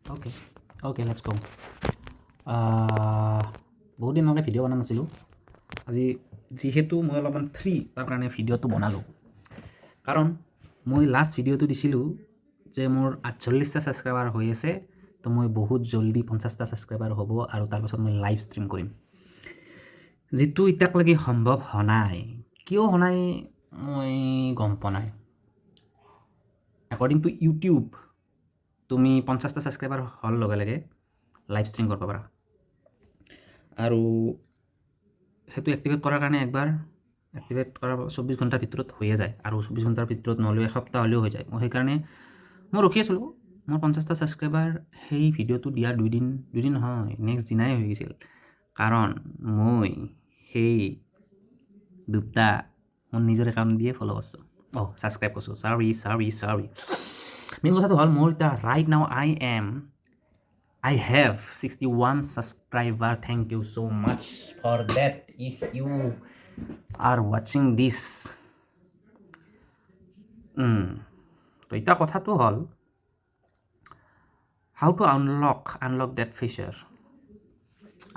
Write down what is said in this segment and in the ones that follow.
Okay, okay, let's go. বহুত দিন মানে ভিডিঅ' বনা নাছিলোঁ। আজি যিহেতু মই অলপমান ফ্ৰী তাৰ কাৰণে ভিডিঅ'টো বনালোঁ। কাৰণ মই লাষ্ট ভিডিঅ'টো দিছিলোঁ যে মোৰ 48টা ছাবস্ক্ৰাইবাৰ হৈ আছে, তো মই বহুত জল্দি 50টা ছাবস্ক্ৰাইবাৰ হ'ব আৰু তাৰপাছত মই লাইভ ষ্ট্ৰীম কৰিম, যিটো এতিয়ালৈকে সম্ভৱ হোৱা নাই। কিয় হোৱা নাই মই গম পোৱা নাই। একৰ্ডিং টু ইউটিউব তুমি 50টা ছাবস্ক্ৰাইবাৰ হোৱাৰ লগে লগে লাইভ ষ্ট্ৰীম কৰিব পাৰা, আৰু সেইটো এক্টিভেট কৰাৰ কাৰণে একবাৰ এক্টিভেট কৰাৰ 24 ঘণ্টাৰ ভিতৰত হৈয়ে যায়, আৰু 24 ঘণ্টাৰ ভিতৰত নহ'লেও এসপ্তাহ হ'লেও হৈ যায়। মই সেইকাৰণে মই ৰখি আছিলোঁ। মোৰ 50টা ছাবস্ক্ৰাইবাৰ সেই ভিডিঅ'টো দিয়াৰ দুদিন নহয়, নেক্সট দিনাই হৈ গৈছিল। কাৰণ মই সেই দুটা মোৰ নিজৰ একাউণ্ট দিয়ে ফ'ল' কৰিছোঁ, ছাবস্ক্ৰাইব কৰিছোঁ। চৰি মেইন কথাটো হ'ল মোৰ এতিয়া right now I have 61 subscribers. Thank you so much for that. If you are watching this, তো এটা কথাটো হ'ল how to unlock that feature.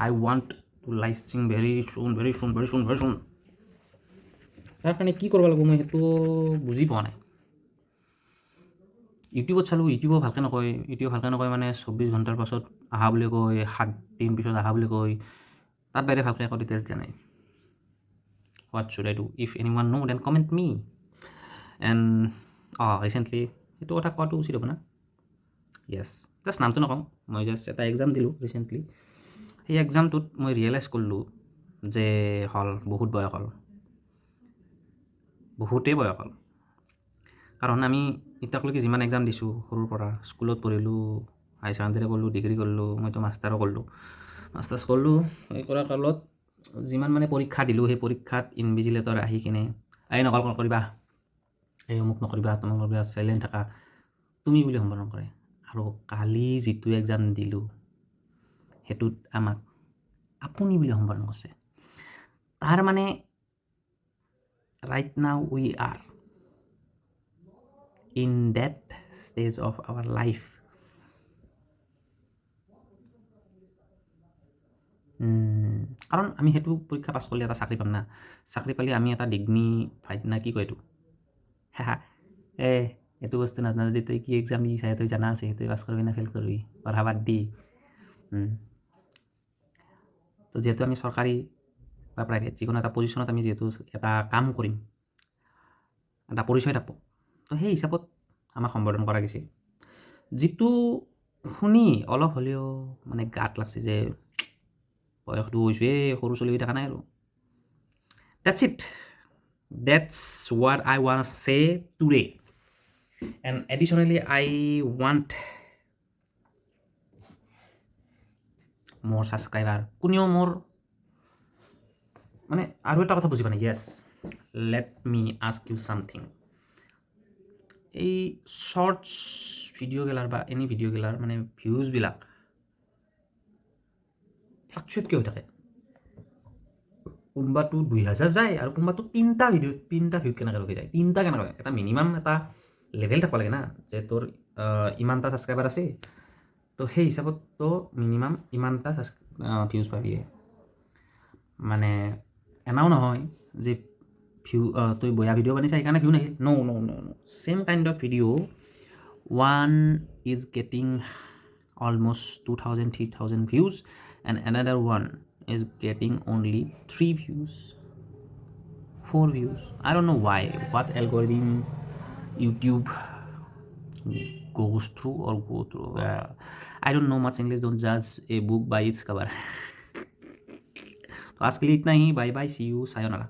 I want to live stream very soon. তাৰ কাৰণে কি কৰিব লাগিব মই সেইটো বুজি পোৱা নাই। ইউটিউবত চালোঁ, ইউটিউবো ভালকৈ নকয় মানে 24 ঘণ্টাৰ পাছত আহা বুলি কয়, 7 দিন পিছত আহা বুলি কয়। তাত বাহিৰে ভালকৈ একো ডিটেইলছ দিয়া নাই। What should I do? If এনিৱান know then comment me. And recently সেইটো কথা কোৱাটো উচিত হ'ব না? য়েছ, জাষ্ট নামটো নকওঁ, মই জাষ্ট এটা এক্সাম দিলোঁ ৰিচেণ্টলি। সেই এক্সামটোত মই ৰিয়েলাইজ কৰিলোঁ যে বহুত বয়স হ'ল, বহুতেই বয়স হ'ল। কাৰণ আমি এতিয়ালৈকে যিমান এক্সাম দিছোঁ সৰুৰ পৰা, স্কুলত পঢ়িলোঁ, হাই ছেকেণ্ডেৰী কৰিলোঁ, ডিগ্ৰী কৰিলোঁ, মইতো মাষ্টাৰ্ছ কৰিলোঁ। এই কৰা কালত যিমান মানে পৰীক্ষা দিলোঁ, সেই পৰীক্ষাত ইনভিজিলেটৰ আহি কিনে নকল নকৰিবা, এই অমুক নকৰিবা, তমুক নকৰিবা, চাইলেণ্ট থাকা, তুমি বুলি সম্বোধন কৰে। আৰু কালি যিটো এক্সাম দিলোঁ সেইটোত আমাক আপুনি বুলি সম্বোধন কৰিছে। তাৰ মানে right now we are in that stage of our life. কাৰণ আমি সেইটো পৰীক্ষা পাছ কৰিলে এটা চাকৰি পাম না। চাকৰি পালে আমি এটা ডিগনিফাইড না কি কয় এইটো, এইটো বস্তু নাজানো যদি তই কি এক্সাম দিছা তই জানা আছে, তই পাছ কৰিবি না ফেইল কৰিবি, পঢ়া বাদ দি। তো যিহেতু আমি চৰকাৰী বা প্ৰাইভেট যিকোনো এটা পজিশ্যনত আমি যিহেতু এটা কাম কৰিম, এটা পৰিচয় থাকোঁ, তো সেই হিচাপত আমাক সম্বোধন কৰা গৈছে, যিটো শুনি অলপ হ'লেও মানে গাত লাগছে যে বয়সটো হৈছে, সৰু চলি হৈ থকা নাই আৰু। That's what I want to say today. And additionally, I want more subscriber. কোনেও মোৰ মানে আৰু এটা কথা বুজি পোৱা নাই। Yes, let me ask you something. এই শ্বৰ্টছ ভিডিঅ'গিলাৰ বা এনি ভিডিঅ'গিলাৰ মানে ভিউজবিলাক ফ্লাকচুৱেট কিয় হৈ থাকে? কোনোবাটো 2000 যায় আৰু কোনোবাটো 3টা ভিউত কেনেকৈ ৰখি যায়? 3টা কেনেকৈ? এটা মিনিমাম এটা লেভেল থাকিব লাগে না, যে তোৰ ইমানটা ছাবস্ক্ৰাইবাৰ আছে, তো সেই হিচাপত তো মিনিমাম ইমানটা ভিউজ পাবিয়ে। মানে এনাও নহয় যে তই বয়া ভিডিঅ' বনাইছা সেইকাৰণে ভিউ নাহিল। No same kind of video' one is getting almost 2000-3000 views and another one is getting only 3 views, 4 views. I don't know why, what algorithm YouTube goes through or go through. I don't know much English, don't judge a book by its cover. तो आज के लिए इतना ही, bye bye, see you, sayonara.